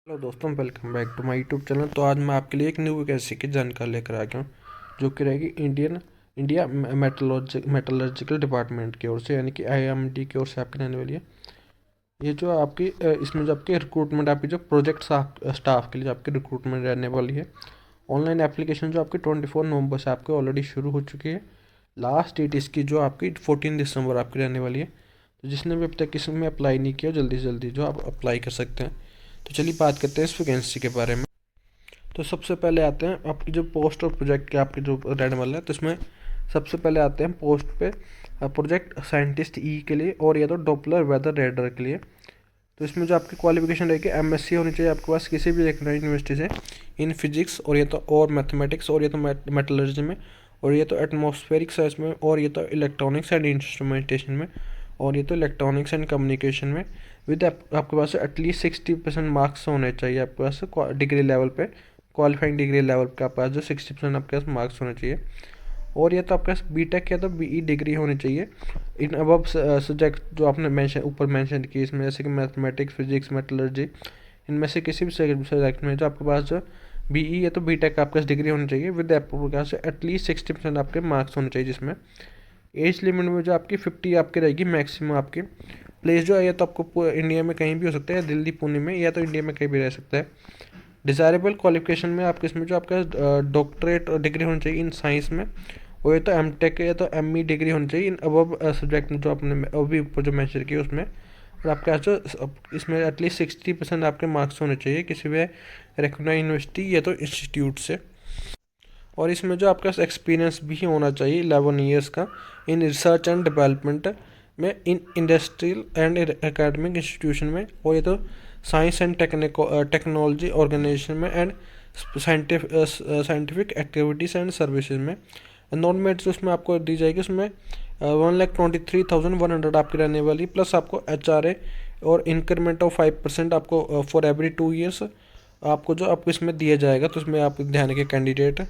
Hello दोस्तों, welcome back to my YouTube channel. तो आज मैं आपके लिए एक न्यू वैकेंसी की जानकारी लेकर आ गया हूँ, जो कि रहेगी इंडिया मेटलर्जिकल डिपार्टमेंट की ओर से, यानी कि IMD की ओर से आपकी रहने वाली है। ये जो आपकी इसमें जो आपकी रिक्रूटमेंट, आपकी जो प्रोजेक्ट स्टाफ के लिए जो आपकी रिक्रूटमेंट रहने वाली है। ऑनलाइन एप्लीकेशन जो आपकी 24 नवंबर से आपकी ऑलरेडी शुरू हो चुकी है। लास्ट डेट इसकी जो आपकी 14 दिसंबर आपकी रहने वाली है। तो जिसने भी अब तक इसमें अप्लाई नहीं किया, जल्दी से जल्दी जो आप अप्लाई कर सकते हैं। तो चलिए बात करते हैं इस वैकेंसी के बारे में। तो सबसे पहले आते हैं आपकी जो पोस्ट और प्रोजेक्ट के आपके जो रहने वाला है। तो इसमें सबसे पहले आते हैं पोस्ट पे प्रोजेक्ट साइंटिस्ट के लिए, और या तो डॉपलर वेदर रेडर के लिए। तो इसमें जो आपकी क्वालिफिकेशन रहेगी MSc होनी चाहिए आपके पास किसी भी रिकॉग्नाइज्ड यूनिवर्सिटी से, इन फिजिक्स और या तो और मैथमेटिक्स, और या तो मेटलर्जी में, और ये तो एटमॉस्फेरिक साइंस में, और ये तो इलेक्ट्रॉनिक्स एंड इंस्ट्रूमेंटेशन में, और ये तो इलेक्ट्रॉनिक्स एंड कम्युनिकेशन में। विद आपके पास एटलीस्ट 60% मार्क्स होने चाहिए आपके पास डिग्री लेवल पे, क्वालिफाइंग डिग्री लेवल पे आपके पास जो 60% आपके पास मार्क्स होने चाहिए। और ये तो आपके पास BTech या तो BE डिग्री होनी चाहिए इन अबव सब्जेक्ट जो आपने मेंशन ऊपर मेंशन की, इसमें जैसे कि मैथमेटिक्स, फिजिक्स, मेटलर्जी, इनमें से किसी भी सब्जेक्ट में जो आपके पास जो BE या तो BTech आपके पास डिग्री होनी चाहिए। विद आपके पास एटलीस्ट 60% आपके मार्क्स होने चाहिए। जिसमें एज लिमिट में जो आपकी 50 आपकी रहेगी मैक्सिमम आपकी। प्लेस जो है या तो आपको इंडिया में कहीं भी हो सकता है, दिल्ली पुणे में, या तो इंडिया में कहीं भी रह सकता है। डिज़ायरेबल क्वालिफिकेशन में आपके इसमें जो आपका डॉक्टरेट डिग्री होनी चाहिए इन साइंस में, और ये तो M.Tech या तो ME डिग्री होनी चाहिए इन अबव सब्जेक्ट में जो आपने अभी ऊपर जो मैंशन किया उसमें। और आपके पास जो इसमें एटलीस्ट 60% आपके मार्क्स होने चाहिए किसी भी रिकॉग्नाइज्ड यूनिवर्सिटी या तो इंस्टीट्यूट से। और इसमें जो आपका एक्सपीरियंस भी होना चाहिए 11 ईयर्स का इन रिसर्च एंड डेवलपमेंट में, in industrial and academic institution में, और ये तो साइंस एंड टेक्नोलॉजी ऑर्गेनाइजेशन में, and scientific activities and services में। नॉन मेरिट्स उसमें आपको दी जाएगी, उसमें 1,23,100 आपकी रहने वाली, प्लस आपको HRA और इंक्रीमेंट ऑफ 5% आपको फॉर एवरी 2 ईयर्स आपको जो आपको इसमें दिया जाएगा। तो इसमें आप ध्यान के कैंडिडेट।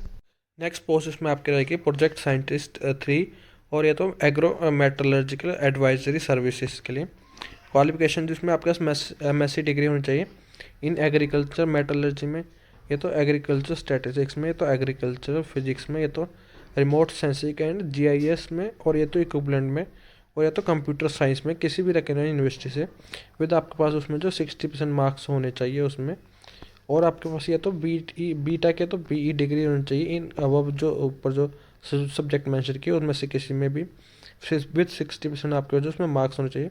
नेक्स्ट पोस्ट इसमें आपकी रहेगी प्रोजेक्ट साइंटिस्ट 3, और ये तो एग्रो मेटलर्जिकल एडवाइजरी सर्विसेज के लिए। क्वालिफिकेशन जिसमें आपके पास MSc डिग्री होनी चाहिए इन एग्रीकल्चर मेटलर्जी में, ये तो एग्रीकल्चर स्टैटिस्टिक्स में, ये तो एग्रीकल्चर फिजिक्स में, ये तो रिमोट सेंसिंग एंड GIS में, और ये तो इक्विपमेंट में, और या तो कंप्यूटर साइंस में किसी भी रिकॉग्नाइज्ड यूनिवर्सिटी से। विद आपके पास उसमें जो 60% मार्क्स होने चाहिए उसमें। और आपके पास या तो BTech या तो BE डिग्री होनी चाहिए इन अब जो ऊपर जो सब्जेक्ट मेंशन किए उनमें से किसी में भी, विद 60% आपके जो उसमें मार्क्स होने चाहिए।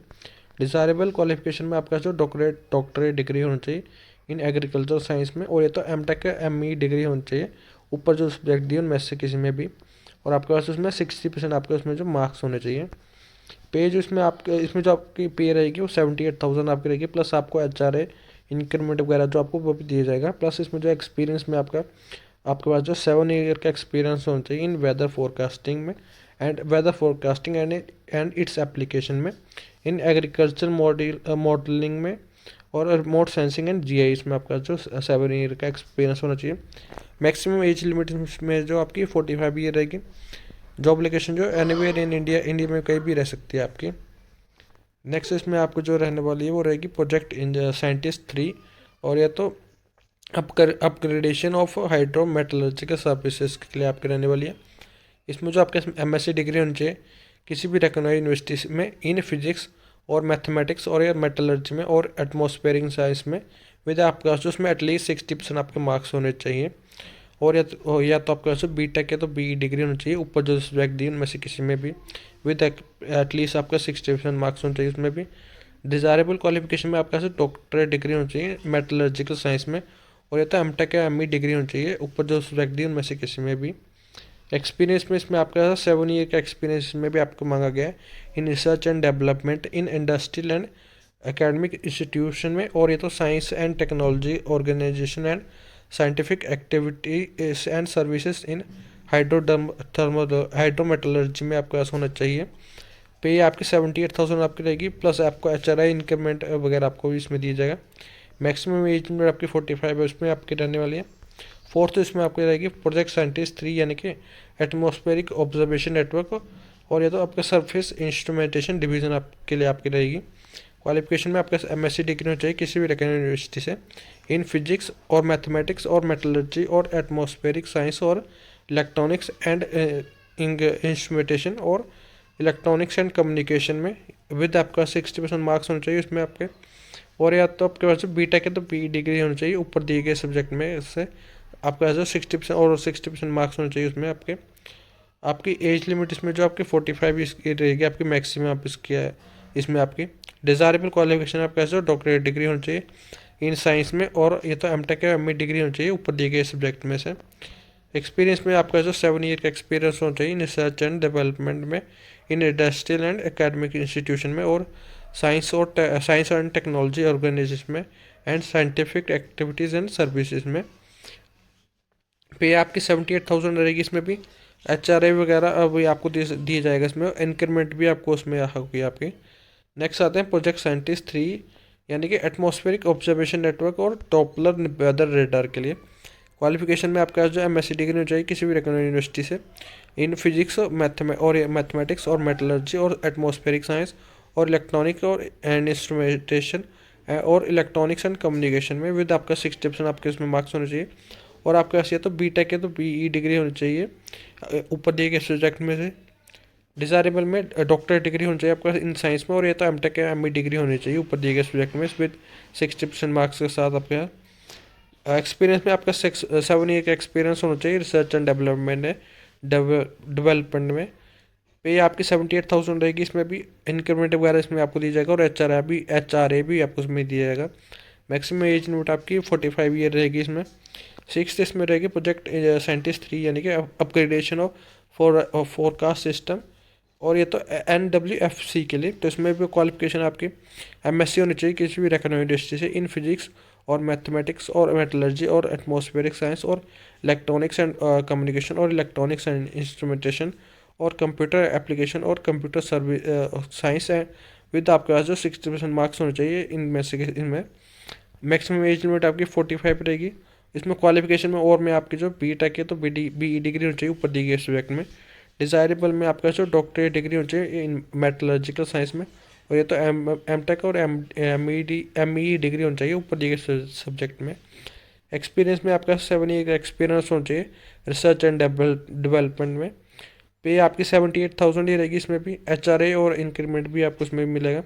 डिज़ायरेबल क्वालिफिकेशन में आपका जो डॉक्टरेट डिग्री होनी चाहिए इन एग्रीकल्चर साइंस में, और ये तो M.Tech या ME डिग्री होनी चाहिए ऊपर जो सब्जेक्ट दिए उनमें से किसी में भी। और आपके पास उसमें 60% आपके उसमें जो मार्क्स होने चाहिए। पे जो इसमें आपके इसमें जो आपकी पे रहेगी वो 78,000 आपकी रहेगी, प्लस आपको HRA इंक्रीमेंट वगैरह जो आपको वो भी दिया जाएगा। प्लस इसमें जो एक्सपीरियंस में आपके पास जो 7 ईयर का एक्सपीरियंस होना चाहिए इन वेदर फोरकास्टिंग में, and weather forecasting and its application में, इन एग्रीकल्चर मॉडलिंग में, और रिमोट सेंसिंग एंड GIS में आपका जो 7 ईयर का एक्सपीरियंस होना चाहिए। मैक्सिमम एज लिमिट में जो आपकी 45 ईयर रहेगी। जॉब लोकेशन जो एनीवेयर इन इंडिया में कहीं भी रह सकती है आपकी। नेक्स्ट इसमें आपको जो रहने वाली है वो रहेगी प्रोजेक्ट साइंटिस्ट 3, और या तो upgradation of hydro metallurgical services के लिए आपकी रहने वाली है। इसमें जो आपके MSc डिग्री होनी चाहिए किसी भी रिकॉग्नाइज्ड यूनिवर्सिटी में इन फिजिक्स और मैथमेटिक्स, और या मेटलर्जी में, और एटमॉस्फेरिक साइंस में। विद आपके पास जो उसमें एटलीस्ट 60% आपके मार्क्स होने चाहिए। और या तो आपके पास BTech या तो BE डिग्री होनी चाहिए ऊपर जो सब्जेक्ट दी उनमें से किसी में भी, विद एटलीस्ट आपका 60% मार्क्स होने चाहिए उसमें भी। डिज़ायरेबल क्वालिफिकेशन में आपके पास डॉक्टरेट डिग्री होनी चाहिए मेटलर्जिकल साइंस में, और या तो M.Tech या ME डिग्री होनी चाहिए ऊपर जो सब्जेक्ट दी उनमें से किसी में भी। एक्सपीरियंस में इसमें आपका 7 ईयर का एक्सपीरियंस में भी आपको मांगा गया है in research and development in industrial and academic institution में, और ये तो science and technology organisation and scientific activities and services in hydrometallurgy में आपके पास होना चाहिए। पे आपकी 78,000 आपकी रहेगी, प्लस आपको HRA इंक्रीमेंट वगैरह आपको भी इसमें दिया जाएगा। मैक्सिमम एज लिमिट आपकी 45 है, उसमें आपकी रहने वाली है। फोर्थ इसमें आपकी रहेगी प्रोजेक्ट साइंटिस्ट 3, यानी कि एटमॉस्फेरिक ऑब्जर्वेशन नेटवर्क, और ये तो आपका सरफेस इंस्ट्रूमेंटेशन डिवीजन आपके लिए आपकी रहेगी। क्वालिफिकेशन में आपका MSc डिग्री होनी चाहिए किसी भी रिकॉग्नाइज्ड यूनिवर्सिटी से इन फिजिक्स और मैथमेटिक्स और मेटलर्जी और एटमॉस्फेरिक साइंस और इलेक्ट्रॉनिक्स एंड इंस्ट्रूमेंटेशन और इलेक्ट्रॉनिक्स एंड कम्युनिकेशन में विद आपका 60% मार्क्स होने चाहिए इसमें आपके। और या तो आपके पास बीटेक है तो बी डिग्री होनी चाहिए ऊपर दिए गए सब्जेक्ट में, इससे आपका जो 60% और 60% मार्क्स होने चाहिए उसमें आपके। आपकी एज लिमिट इसमें जो आपकी 45 इसकी रहेगी आपकी मैक्सिमम आप इसकी है इसमें आपकी। डिज़ायरेबल क्वालिफिकेशन आपका ऐसे डॉक्टरेट डिग्री होनी चाहिए इन साइंस में, और ये तो एमटेक या एमई डिग्री होनी चाहिए ऊपर दिए गए सब्जेक्ट में से। एक्सपीरियंस में आपका जो 7 ईयर का एक्सपीरियंस होना चाहिए इन रिसर्च एंड डेवलपमेंट में in industrial and academic institution में और साइंस एंड टेक्नोलॉजी ऑर्गेनाइजेशन में and scientific activities and services में। पे आपकी 78,000 रहेगी इसमें भी। HRA वगैरह अभी आपको दिया जाएगा इसमें, इंक्रीमेंट भी आपको उसमें होगी आपकी। नेक्स्ट आते हैं प्रोजेक्ट साइंटिस्ट 3 यानी कि एटमॉस्फेरिक ऑब्जर्वेशन नेटवर्क और टॉपलर वेदर रेडार के लिए। क्वालिफिकेशन में आपका जो MSc डिग्री होनी चाहिए किसी भी रिकॉग्नाइज्ड यूनिवर्सिटी से इन फिजिक्स और मैथमेटिक्स और मेटलर्जी और एटमॉस्फेरिक साइंस और इलेक्ट्रॉनिक और एंड इंस्ट्रूमेंटेशन और इलेक्ट्रॉनिक्स एंड कम्युनिकेशन में विद आपका 60% आपके इसमें मार्क्स होने चाहिए। और आपके पास ये तो बीटेक है तो BE डिग्री होनी चाहिए ऊपर दिए गए सब्जेक्ट में से। डिज़ायरेबल में डॉक्टर डिग्री होनी चाहिए आपका इन साइंस में, और ये तो एमटेक या एमई डिग्री होनी चाहिए ऊपर दिए गए सब्जेक्ट में विद 60% मार्क्स के साथ आपके। एक्सपीरियंस में आपका 7 ईयर का एक्सपीरियंस होना चाहिए रिसर्च एंड डेवलपमेंट में। पे आपकी 78,000 रहेगी इसमें भी, इंक्रीमेंट वगैरह इसमें आपको दिया जाएगा, और HRA भी आपको उसमें दिया जाएगा। मैक्सिमम एज लिमिट आपकी 45 ईयर रहेगी इसमें। 6th इसमें रहेगी प्रोजेक्ट साइंटिस्ट 3 यानी कि अपग्रेडेशन ऑफ फोरकास्ट सिस्टम, और ये तो NWFC के लिए। तो इसमें भी क्वालिफिकेशन आपकी MSc होनी चाहिए किसी भी रिकॉग्नाइज्ड यूनिवर्सिटी से इन फिजिक्स और मैथमेटिक्स और मेटलर्जी और एटमॉस्फेरिक साइंस और इलेक्ट्रॉनिक्स एंड कम्युनिकेशन और इलेक्ट्रॉनिक्स एंड इंस्ट्रूमेंटेशन और कंप्यूटर एप्लीकेशन और computer service science and with आपके पास जो 60% मार्क्स होने चाहिए इनमें से। इनमें मैक्सिमम एज लिमिट आपकी 45 रहेगी इसमें। क्वालिफिकेशन में और में आपकी जो बीटेक है तो BE डिग्री होनी चाहिए ऊपर दी गई सब्जेक्ट में। डिज़ायरेबल में आपका जो डॉक्टरेट डिग्री होनी चाहिए इन मेटलर्जिकल साइंस में, और ये तो एमटेक और ME डिग्री होनी चाहिए ऊपर दिए गए सब्जेक्ट में। एक्सपीरियंस में आपका 7 ईयर का एक्सपीरियंस होना चाहिए रिसर्च एंड डेवलपमेंट में। पे आपकी 78,000 ही रहेगी इसमें भी। HRA और इंक्रीमेंट भी आपको उसमें मिलेगा।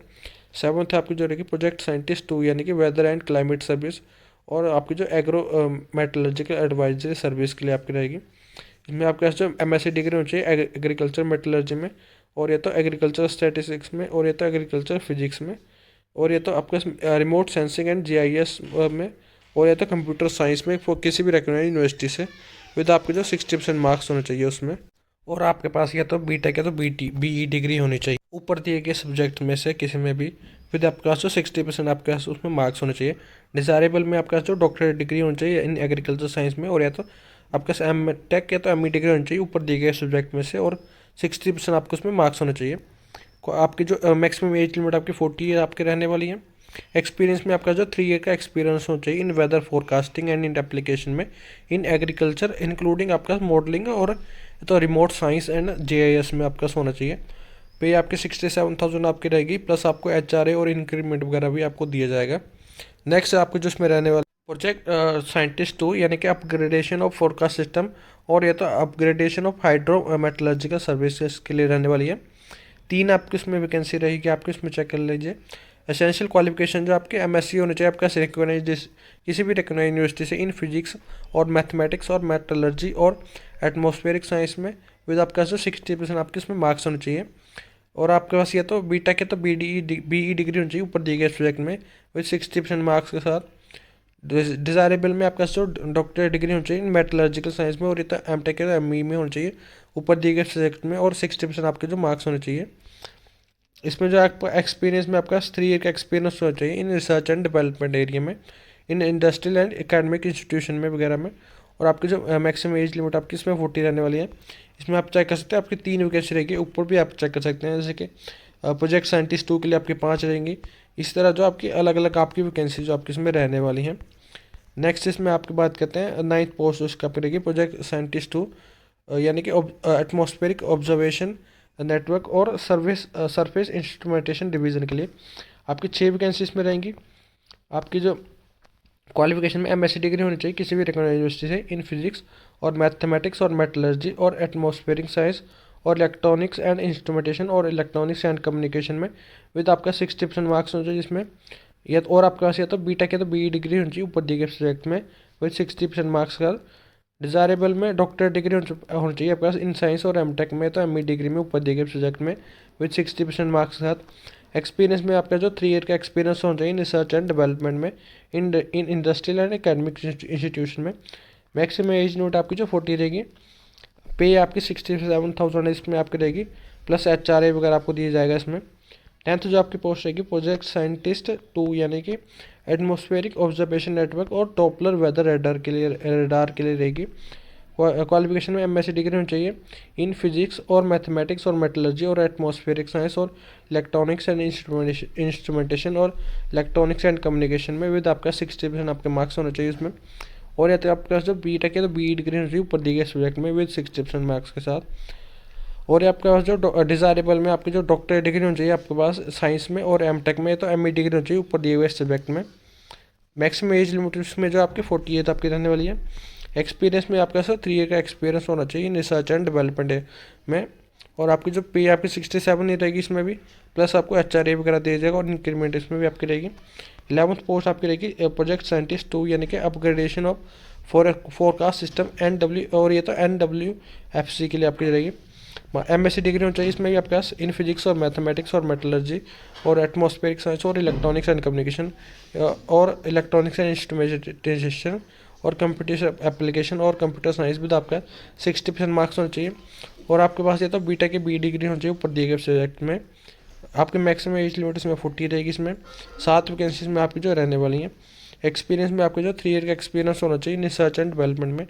7th आपकी जो रहेगी प्रोजेक्ट साइंटिस्ट 2 यानी कि वेदर एंड क्लाइमेट सर्विस, और आपकी जो एग्रो मेटलर्जिकल एडवाइजरी सर्विस के लिए आपकी रहेगी। इसमें आपके पास जो MSc डिग्री होनी चाहिए एग्रीकल्चर मेटलर्जी में, और ये तो एग्रीकल्चर स्टैटिस्टिक्स में, और ये तो एग्रीकल्चर फिजिक्स में, और ये तो आपका रिमोट सेंसिंग एंड GIS में, और ये तो कंप्यूटर साइंस में किसी भी रिकॉग्नाइज्ड यूनिवर्सिटी से विद आपके जो 60% मार्क्स होने चाहिए उसमें। और आपके पास या तो बीटेक है तो BE डिग्री होनी चाहिए ऊपर दिए गए सब्जेक्ट में से किसी में भी विद आपके पास जो 60% आपके पास उसमें मार्क्स होने चाहिए। डिज़ायरेबल में आपके पास जो डॉक्टरेट डिग्री होनी चाहिए इन एग्रीकल्चर साइंस में, और या तो आपके पास MTech या तो ME डिग्री होनी चाहिए ऊपर दिए गए सब्जेक्ट में से, और 60% आपको उसमें मार्क्स होने चाहिए। आपकी जो मैक्सिमम एज लिमिट आपकी 40 ईयर आपके रहने वाली है। एक्सपीरियंस में आपका जो 3 ईयर का एक्सपीरियंस होना चाहिए in weather forecasting and in application में इन एग्रीकल्चर इंक्लूडिंग आपका मॉडलिंग और तो रिमोट साइंस एंड GIS में आपका होना चाहिए। पे आपकी 67,000 आपकी रहेगी, प्लस आपको HRA और इंक्रीमेंट वगैरह भी आपको दिया जाएगा। नेक्स्ट आपको जिसमें रहने वाला प्रोजेक्ट साइंटिस्ट 2 यानी कि अपग्रेडेशन ऑफ फोरकास्ट सिस्टम, और ये तो upgradation of hydro metallurgical services के लिए रहने वाली है। 3 आपकी इसमें वैकेंसी रहेगी, आपको इसमें चेक कर लीजिए। एसेंशियल क्वालिफिकेशन जो आपके MSc होने चाहिए आपका रिकॉग्नाइज्ड किसी भी रिकॉग्नाइज्ड यूनिवर्सिटी से इन फिजिक्स और मैथमेटिक्स और मेटलर्जी और एटमॉस्फेरिक साइंस में विद आपका जो 60% आपके इसमें मार्क्स होने चाहिए। और आपके पास ये तो बीटेक है तो BE डिग्री होनी चाहिए ऊपर दिए गए सब्जेक्ट में विद 60% मार्क्स के साथ। डिज़ायरेबल में आपका जो डॉक्टर डिग्री होनी चाहिए मेटलर्जिकल साइंस में, और ये तो MTech है तो ME में होनी चाहिए ऊपर दिए गए सब्जेक्ट में, और 60% आपके जो मार्क्स होने चाहिए। इसमें जो आपका एक्सपीरियंस में आपका 3 ईयर का एक्सपीरियंस होना चाहिए in research and development area में in industrial and academic institution में वगैरह में। और आपकी जो मैक्सिमम एज लिमिट आपकी इसमें 40 रहने वाली है। इसमें आप चेक कर सकते हैं आपकी 3 वैकेंसी रहेगी, ऊपर भी आप चेक कर सकते हैं जैसे कि प्रोजेक्ट साइंटिस्ट 2 के लिए आपकी 5 रहेंगी। इस तरह जो आपकी अलग अलग आपकी वैकेंसी जो आपकी इसमें रहने वाली हैं। नेक्स्ट इसमें आपकी बात करते हैं 9th पोस्ट उसका रहेगी प्रोजेक्ट साइंटिस्ट 2 यानी कि एटमॉस्फेरिक ऑब्जर्वेशन नेटवर्क और सरफेस इंस्ट्रूमेंटेशन डिवीज़न के लिए। आपकी 6 वैकेंसी इसमें रहेंगी। आपकी जो क्वालिफिकेशन में एमएससी डिग्री होनी चाहिए किसी भी रिकॉग्नाइज्ड यूनिवर्सिटी से इन फिजिक्स और मैथमेटिक्स और मेटलर्जी और एटमॉस्फेरिक साइंस और इलेक्ट्रॉनिक्स एंड इंस्ट्रूमेंटेशन और इलेक्ट्रॉनिक्स एंड कम्युनिकेशन में विद आपका 60% मार्क्स होना चाहिए जिसमें या और आपके पास या तो बीटेक या तो बीई डिग्री होनी चाहिए ऊपर दिए गए सब्जेक्ट में विद 60% मार्क्स का। डिज़ायरेबल में डॉक्टर डिग्री होनी चाहिए आपके पास इन साइंस और एमटेक में तो एमई डिग्री में ऊपर दिए गए सब्जेक्ट में विद 60% मार्क्स के साथ। एक्सपीरियंस में आपका जो 3 ईयर का एक्सपीरियंस होना चाहिए रिसर्च एंड डेवलपमेंट में in industrial and academic institution में। मैक्सिमम एज लिमिट आपकी जो 40 रहेगी। पे आपकी 67,000 इसमें आपकी रहेगी प्लस HRA वगैरह आपको दिया जाएगा इसमें। 10th जो आपकी पोस्ट रहेगी प्रोजेक्ट साइंटिस्ट 2 यानी कि एटमॉस्फेरिक ऑब्जर्वेशन नेटवर्क और डॉपलर वेदर रेडार के लिए रहेगी। क्वालिफिकेशन में एमएससी डिग्री होनी चाहिए इन फिजिक्स और मैथमेटिक्स और मेटलर्जी और एटमॉस्फेरिक साइंस और इलेक्ट्रॉनिक्स एंड इंस्ट्रूमेंटेशन और इलेक्ट्रॉनिक्स एंड कम्युनिकेशन में विद आपका 60% आपके मार्क्स होने चाहिए इसमें। और या तो आपके पास जो बीटेक है तो बीई डिग्री होनी चाहिए ऊपर दिए गए सब्जेक्ट में विद 60% मार्क्स के साथ। और आपके पास जो डिज़ायरेबल में आपकी जो डॉक्टर डिग्री होनी चाहिए आपके पास साइंस में और एमटेक में तो एमई डिग्री होनी चाहिए ऊपर दिए हुए सब्जेक्ट में। मैक्सिमम एज लिमिट इसमें जो आपकी 48 आपकी रहने वाली है। एक्सपीरियंस में आपका सर 3 ईयर का एक्सपीरियंस होना चाहिए रिसर्च एंड डेवलपमेंट में। और आपकी जो पे आपकी 67 ही रहेगी इसमें भी प्लस आपको HRA वगैरह दिया जाएगा और इंक्रीमेंट इसमें भी आपकी रहेगी। 11th पोस्ट आपकी रहेगी प्रोजेक्ट साइंटिस्ट 2 यानी कि upgradation of forecast system NW और ये तो NWFC के लिए आपकी रहेगी। एमएससी डिग्री होनी चाहिए इसमें भी आपके पास इन फिजिक्स और मैथमेटिक्स और मेटलर्जी और एटमॉस्फेरिक साइंस और इलेक्ट्रॉनिक्स एंड कम्युनिकेशन और इलेक्ट्रॉनिक्स एंड इंस्ट्रूमेंटेशन और कंप्यूटर एप्लीकेशन और कंप्यूटर साइंस भी आपका 60% मार्क्स होना चाहिए। और आपके पास ये तो बीटेक की बी डिग्री होनी चाहिए ऊपर दिए गए सब्जेक्ट में। आपके मैक्सिमम एज लिमिट इसमें 40 रहेगी इसमें। 7 वैकेंसीज में आपकी जो रहने वाली हैं। एक्सपीरियंस में आपके जो 3 ईयर का एक्सपीरियंस होना चाहिए रिसर्च एंड डेवलपमेंट में।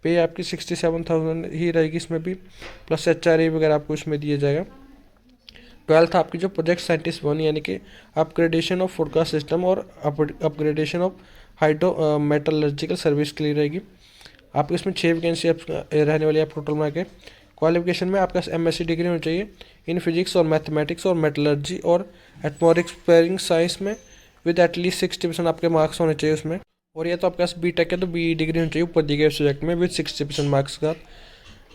पे आपकी 67,000 ही रहेगी इसमें भी प्लस HRA वगैरह आपको इसमें दिया जाएगा। 12th आपकी जो प्रोजेक्ट साइंटिस्ट 1 यानी कि अपग्रेडेशन ऑफ फोरकास्ट सिस्टम और upgradation of hydro metallurgical service के लिए रहेगी। आपको इसमें 6 वैकेंसी रहने वाली है टोटल में के। क्वालिफिकेशन में आपका एमएससी डिग्री होनी चाहिए इन फिजिक्स और मैथमेटिक्स और मेटलर्जी और एटमॉस्फेरिक साइंस में विद एटलीस्ट 60% आपके मार्क्स होने चाहिए उसमें। और ये तो आपके पास बीटेक है तो बीई डिग्री होनी चाहिए ऊपर दिए गए सब्जेक्ट में विद 60% मार्क्स का।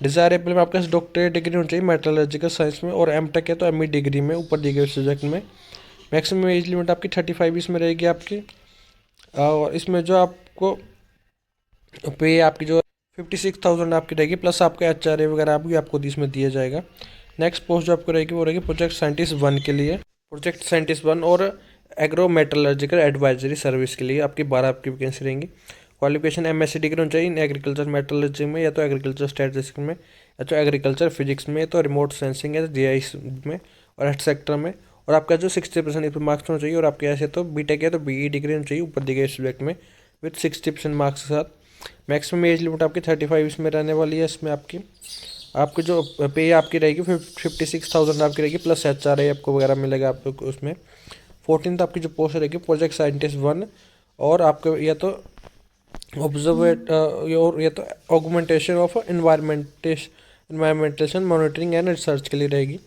डिज़ायरेबल में आपके पास डॉक्टरेट डिग्री होनी चाहिए मेटलर्जिकल साइंस में और एमटेक है तो एमई डिग्री में ऊपर दिए गए सब्जेक्ट में। मैक्सिमम एज लिमिट आपकी 35 इसमें रहेगी आपकी। और इसमें जो आपको पे आपकी जो 56,000 आपकी रहेगी प्लस आपके HRA वगैरह भी आपको इसमें दिया जाएगा। नेक्स्ट पोस्ट जो आपको रहेगी वो रहेगी प्रोजेक्ट साइंटिस्ट 1 के लिए। प्रोजेक्ट साइंटिस्ट 1 और एग्रो मेटलर्जिकल एडवाइजरी सर्विस के लिए आपकी 12 आपकी वैकेंसी रहेंगी। क्वालिफिकेशन एमएससी डिग्री होनी चाहिए इन एग्रीकल्चर मेटलर्जी में या तो एग्रीकल्चर स्टैटिस्टिक्स में या तो एग्रीकल्चर फिजिक्स में तो रिमोट सेंसिंग या जीआईएस में और हेल्थ सेक्टर में। और आपका जो 60% इस पर मार्क्स होना चाहिए। और आपके ऐसे तो बीटेक है तो बीई डिग्री होनी चाहिए ऊपर दिए गए सब्जेक्ट में विद 60% मार्क्स के साथ। मैक्सिमम एज लिमिट आपकी 35 इसमें रहने वाली है। इसमें आपकी जो पे आपकी रहेगी 56,000 आपकी रहेगी प्लस HRA आपको वगैरह मिलेगा आपको उसमें। 14th आपकी जो पोस्ट रहेगी प्रोजेक्ट साइंटिस्ट 1 और आपको या तो ऑब्जर्वेट और या तो augmentation of environmental monitoring and research के लिए रहेगी।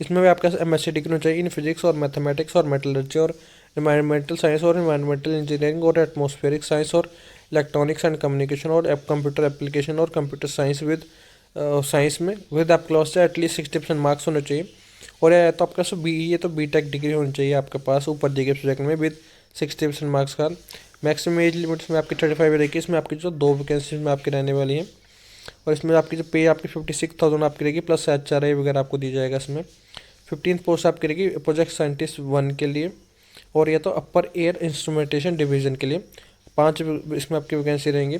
इसमें भी आपका एमएससी डिग्री होनी चाहिए इन फिजिक्स और मैथमेटिक्स और मेटलर्जी और इन्वायरमेंटल साइंस और इन्वायरमेंटल इंजीनियरिंग और एटमॉस्फेरिक साइंस और इलेक्ट्रॉनिक्स एंड कम्युनिकेशन और कंप्यूटर एप्लीकेशन और कंप्यूटर साइंस विद साइंस में विद आपके पास से एटलीस्ट 60% मार्क्स होने चाहिए। और या तो आपका बीई है तो बीटेक डिग्री होनी चाहिए आपके पास ऊपर दिए गए सब्जेक्ट में विद 60% मार्क्स का। मैक्सिमम एज लिमिट्स में आपकी 35 रहेगी। इसमें आपकी जो 2 वैकेंसीज में आपकी रहने वाली हैं। और इसमें आपकी जो पे आपकी 56,000 आपकी रहेगी प्लस HRA वगैरह आपको दी जाएगा इसमें। 15th पोस्ट आपकी रहेगी प्रोजेक्ट साइंटिस्ट 1 के लिए और ये तो अपर एयर इंस्ट्रूमेंटेशन डिवीजन के लिए 5 इसमें आपकी वैकेंसी रहेंगी।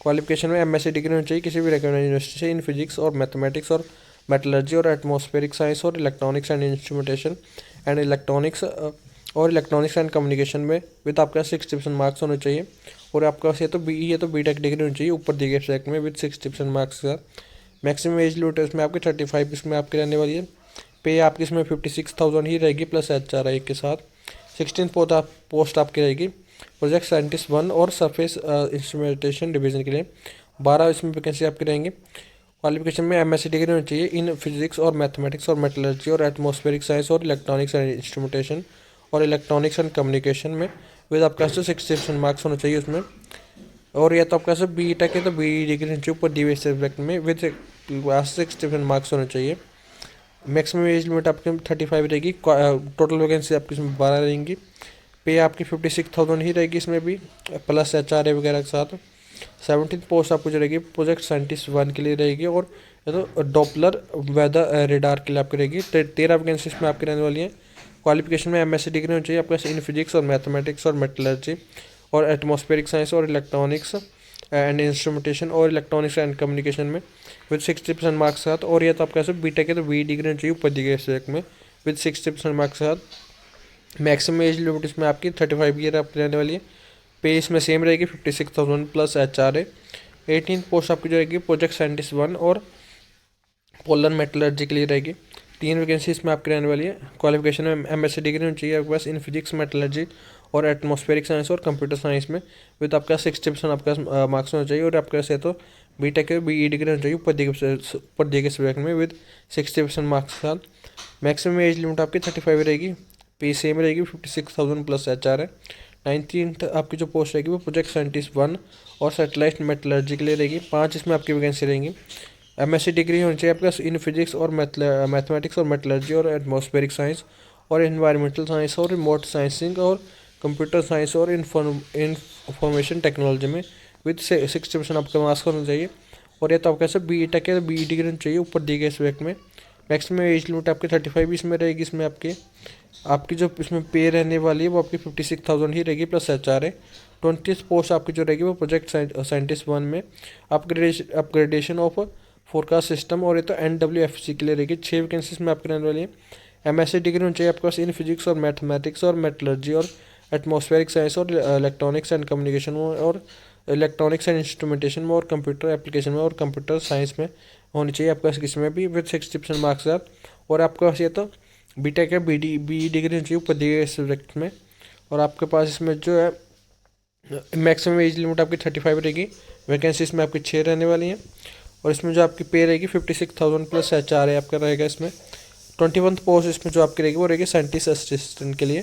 क्वालिफिकेशन में एमएससी डिग्री होनी चाहिए किसी भी रिकॉग्नाइज्ड यूनिवर्सिटी से इन फिजिक्स और मैथमेटिक्स और मेटलर्जी और एटमॉस्फेरिक साइंस और electronics and instrumentation and electronics and communication में विद आपका 60% मार्क्स होने चाहिए। और आपका ये तो बीई है तो बीटेक डिग्री होनी चाहिए ऊपर दिए गए सब्जेक्ट में विद 60% मार्क्स का। मैक्सिमम एज लिमिट इसमें आपकी 35 इसमें आपकी रहने वाली है। पे आपकी इसमें 56,000 ही रहेगी प्लस HRA के साथ। 16th पोस्ट आपकी रहेगी प्रोजेक्ट साइंटिस्ट 1 और सरफेस इंस्ट्रूमेंटेशन डिवीजन के लिए 12 इसमें वैकेंसी आपकी रहेंगी। क्वालिफिकेशन में एमएससी डिग्री होनी चाहिए इन फिजिक्स और मैथमेटिक्स और मेटलर्जी और एटमॉस्फेरिक साइंस और इलेक्ट्रॉनिक्स एंड इंस्ट्रूमेंटेशन और इलेक्ट्रॉनिक्स एंड कम्युनिकेशन में विद आपका 60% मार्क्स होना चाहिए उसमें। और या तो आपका सब बी टेक है तो बी डिग्री होनी चाहिए ऊपर दिए हुए सब्जेक्ट में विद 60% मार्क्स होने चाहिए। मैक्सिमम एज लिमिट आपकी 35 रहेगी। टोटल वैकेंसी आपकी इसमें 12 रहेंगी। पे आपकी 56,000 ही रहेगी इसमें भी, प्लस HRA वगैरह के साथ। 17 पोस्ट आपको जो रहेगी प्रोजेक्ट साइंटिस्ट 1 के लिए रहेगी, और या तो डॉपलर वेदर रेडार के लिए आपकी रहेगी। 13 वैकेंसी इसमें आपकी रहने वाली है। क्वालिफिकेशन में MSc डिग्री होनी चाहिए आपके पास इन फिजिक्स और मैथमेटिक्स और मेटलर्जी और एटमॉस्फेरिक साइंस और इलेक्ट्रॉनिक्स एंड इंस्ट्रूमेंटेशन और इलेक्ट्रॉनिक्स एंड कम्युनिकेशन में विद 60% मार्क्स के साथ। और ये तो आपका बी टेक है तो बी डिग्री होनी चाहिए ऊपर दिए गए सब्जेक्ट में विद 60% मार्क्स के साथ। मैक्सिमम एज लिमिट इसमें आपकी 35 ईयर आपकी रहने वाली है। पे इसमें सेम रहेगी 56,000 प्लस HRA। 18 पोस्ट आपकी जो रहेगी प्रोजेक्ट साइंटिस्ट 1 और पोलर मेटलर्जी के लिए रहेगी। 3 वैकेंसी इसमें आपकी रहने वाली है। क्वालिफिकेशन में MSc डिग्री होनी चाहिए आपके पास इन फिजिक्स मेटलर्जी और एटमॉस्फेरिक साइंस और कंप्यूटर साइंस में विद आपका 60% आपका मार्क्स होना चाहिए। और आपके पास है तो बी टेक है BE डिग्री होनी चाहिए ऊपर दिए गए सब्जेक्ट में विद 60% मार्क्स के साथ। मैक्सिमम एज लिमिट आपकी 35 रहेगी। पे सेम रहेगी 56,000 प्लस HRA। 19th आपकी जो पोस्ट रहेगी वो प्रोजेक्ट साइंटिस्ट 1 और सैटेलाइट मेटलर्जी के लिए रहेगी। 5 इसमें आपकी वैकेंसी रहेंगी। MSc डिग्री होनी चाहिए आपके पास इन फिजिक्स और मैथमेटिक्स और मेटलर्जी और एटमॉस्फेरिक साइंस और इन्वायरमेंटल साइंस और रिमोट साइंसिंग और कंप्यूटर साइंस और इंफॉर्मेशन टेक्नोलॉजी में विद 60% आपका मार्क्स होना चाहिए। और ये तो आपका सब BE टेक है तो BE डिग्री होनी चाहिए ऊपर दिए गए सब्जेक्ट में। मैक्सिमम एज लिमिट आपकी 35 इसमें रहेगी। इसमें आपकी जो इसमें पे रहने वाली है वो आपकी 56,000 ही रहेगी प्लस HRA। 20 पोस्ट आपकी जो रहेगी वो प्रोजेक्ट साइंटिस्ट 1 में अपग्रेडेशन ऑफ फोरकास्ट सिस्टम और ये तो NWFC के लिए रहेगी। 6 वैकेंसीज में आपकी रहने वाली है। MSc डिग्री होनी चाहिए आपके पास इन फिजिक्स और मैथमेटिक्स और मेटलर्जी और एटमॉस्फेरिक साइंस और इलेक्ट्रॉनिक्स एंड कम्युनिकेशन में और इलेक्ट्रॉनिक्स एंड इंस्ट्रूमेंटेशन में और कंप्यूटर एप्लीकेशन में और कंप्यूटर साइंस में होनी चाहिए आपके पास किसी में भी विद 60% मार्क्स के साथ। और आपके पास ये तो बी टेक है BE डिग्री होनी चाहिए ऊपर दिए गए सब्जेक्ट में। और आपके पास इसमें जो है मैक्सिमम एज लिमिट आपकी 35 रहेगी। वैकेंसी इसमें आपकी 6 रहने वाली हैं। और इसमें जो आपकी पे रहेगी 56,000 प्लस HRA आपका रहेगा इसमें। 21 पोस्ट इसमें जो आपकी रहेगी वो रहेगी साइंटिस्ट असिस्टेंट के लिए,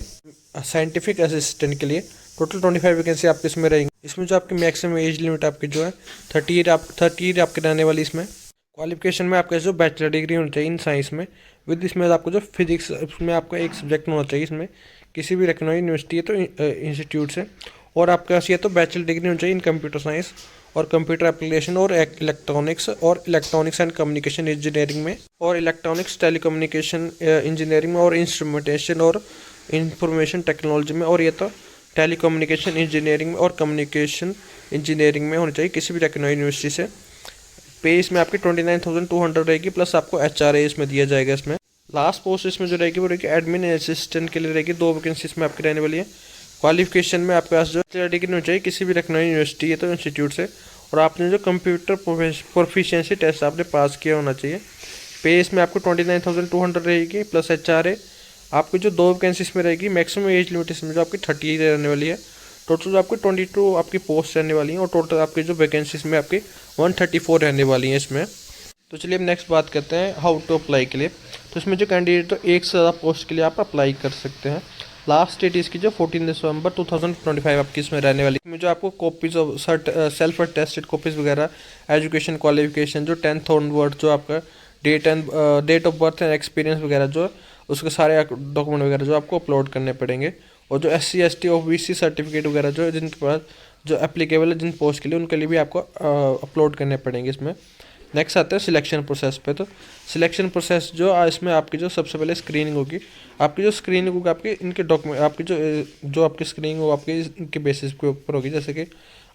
साइंटिफिक असिस्टेंट के लिए। टोटल 25 वैकेंसी आपकी इसमें रहेंगी। इसमें जो आपकी मैक्सिमम एज लिमिट आपकी जो है 30 ईयर आपकी रहने वाली। इसमें क्वालिफिकेशन में आपका जो बैचलर डिग्री होनी चाहिए इन साइंस में विद इसमें आपको जो फिजिक्स इसमें आपका एक सब्जेक्ट होना चाहिए इसमें किसी भी लखनऊ यूनिवर्सिटी है तो इंस्टीट्यूट से। और आपके पास ये तो बैचलर डिग्री होनी चाहिए इन कंप्यूटर साइंस और कंप्यूटर एप्लीकेशन और इलेक्ट्रॉनिक्स एंड कम्युनिकेशन इंजीनियरिंग में और इलेक्ट्रॉनिक्स टेलीकम्युनिकेशन इंजीनियरिंग में और इंस्ट्रूमेंटेशन और इंफॉर्मेशन टेक्नोलॉजी में। और ये तो टेलीकम्युनिकेशन इंजीनियरिंग में और कम्युनिकेशन इंजीनियरिंग में होनी चाहिए किसी भी लखनऊ यूनिवर्सिटी से। पे इसमें आपकी 29,200 रहेगी प्लस आपको HRA इसमें दिया जाएगा। इसमें लास्ट पोस्ट इसमें जो रहेगी वो रहेगी एडमिन असिस्टेंट के लिए रहेगी। 2 वैकेंसी इसमें आपकी रहने वाली है। क्वालिफिकेशन में आपके पास जो डिग्री होनी चाहिए किसी भी लखनऊ यूनिवर्सिटी है तो इंस्टीट्यूट से, और आपने जो कंप्यूटर प्रोफिशिएंसी टेस्ट आपने पास किया होना चाहिए। पे इसमें आपको 29,200 रहेगी प्लस HRA। आपकी जो 2 वैकेंसी इसमें रहेगी। मैक्सिमम एज लिमिट इसमें जो आपकी 30 रहने वाली है। टोटल आपकी 22 आपकी पोस्ट रहने वाली हैं और टोटल आपकी जो वैकेंसी इसमें आपकी 134 रहने वाली हैं इसमें। तो चलिए अब नेक्स्ट बात करते हैं हाउ टू अप्लाई के लिए। तो इसमें जो कैंडिडेट तो एक से ज़्यादा पोस्ट के लिए आप अप्लाई कर सकते हैं। लास्ट डेट इसकी जो 14 दिसंबर 2025 आपकी इसमें रहने वाली। इसमें जो आपको copies of self attested copies वगैरह, एजुकेशन क्वालिफिकेशन जो 10th ऑनवर्ड जो आपका date of birth and experience वगैरह जो उसके सारे डॉक्यूमेंट वगैरह जो आपको अपलोड करने पड़ेंगे। और जो SC ST OBC सर्टिफिकेट वगैरह जो जिनके पास जो एप्लीकेबल है जिन पोस्ट के लिए उनके लिए भी आपको अपलोड करने पड़ेंगे इसमें। नेक्स्ट आता है सिलेक्शन प्रोसेस पे। तो सिलेक्शन प्रोसेस जो इसमें आपकी जो सबसे पहले स्क्रीनिंग होगी। आपकी जो स्क्रीनिंग होगी आपके इनके डॉक्यूमेंट आपकी जो आपकी स्क्रीनिंग हो आपकी इनके बेसिस के ऊपर होगी। जैसे कि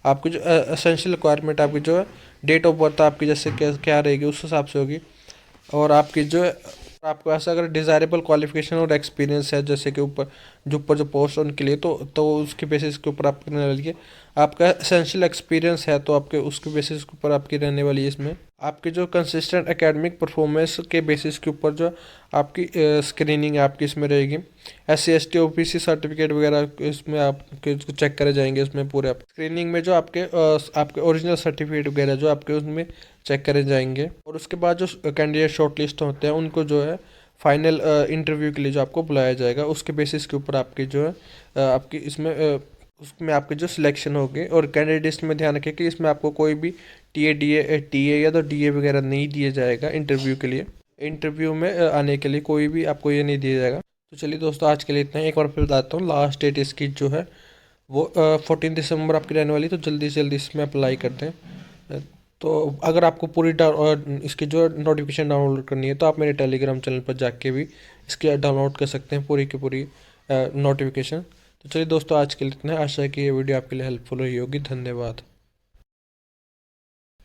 आपकी जो एसेंशियल रिक्वायरमेंट आपकी जो है डेट ऑफ बर्थ आपकी जैसे क्या रहेगी उस हिसाब से होगी। और आपकी जो आपके पास अगर डिज़ायरेबल क्वालिफिकेशन और एक्सपीरियंस है जैसे कि ऊपर जो पोस्ट उनके लिए तो उसके बेसिस के ऊपर आपकी रहने वाली है। आपका एसेंशियल एक्सपीरियंस है तो आपके उसके बेसिस के ऊपर आपकी रहने वाली है। इसमें आपकी जो कंसिस्टेंट एकेडमिक परफॉर्मेंस के बेसिस के ऊपर जो आपकी स्क्रीनिंग आपकी इसमें रहेगी। SC ST OBC सर्टिफिकेट वगैरह इसमें आपके चेक करे जाएंगे। इसमें पूरे स्क्रीनिंग में जो आपके ओरिजिनल सर्टिफिकेट वगैरह जो आपके उसमें चेक करे जाएंगे। और उसके बाद जो कैंडिडेट शॉर्ट लिस्ट होते हैं उनको जो है फाइनल इंटरव्यू के लिए जो आपको बुलाया जाएगा, उसके बेसिस के ऊपर आपकी जो है आपकी इसमें उसमें आपके जो सिलेक्शन होगी। और कैंडिडेट्स में ध्यान रखें कि इसमें आपको कोई भी टीए या तो डीए वगैरह नहीं दिया जाएगा इंटरव्यू के लिए। इंटरव्यू में आने के लिए कोई भी आपको ये नहीं दिया जाएगा। तो चलिए दोस्तों, आज के लिए इतना ही। एक बार फिर बताता हूँ, लास्ट डेट इसकी जो है वो 14 दिसंबर आपकी रहने वाली, तो जल्दी से जल्दी इसमें अप्लाई करते हैं। तो अगर आपको पूरी इसकी जो नोटिफिकेशन डाउनलोड करनी है, तो आप मेरे टेलीग्राम चैनल पर जाके भी इसकी डाउनलोड कर सकते हैं पूरी की पूरी नोटिफिकेशन। तो चलिए दोस्तों, आज के लिए इतना है। आशा है कि ये वीडियो आपके लिए हेल्पफुल रही होगी। धन्यवाद।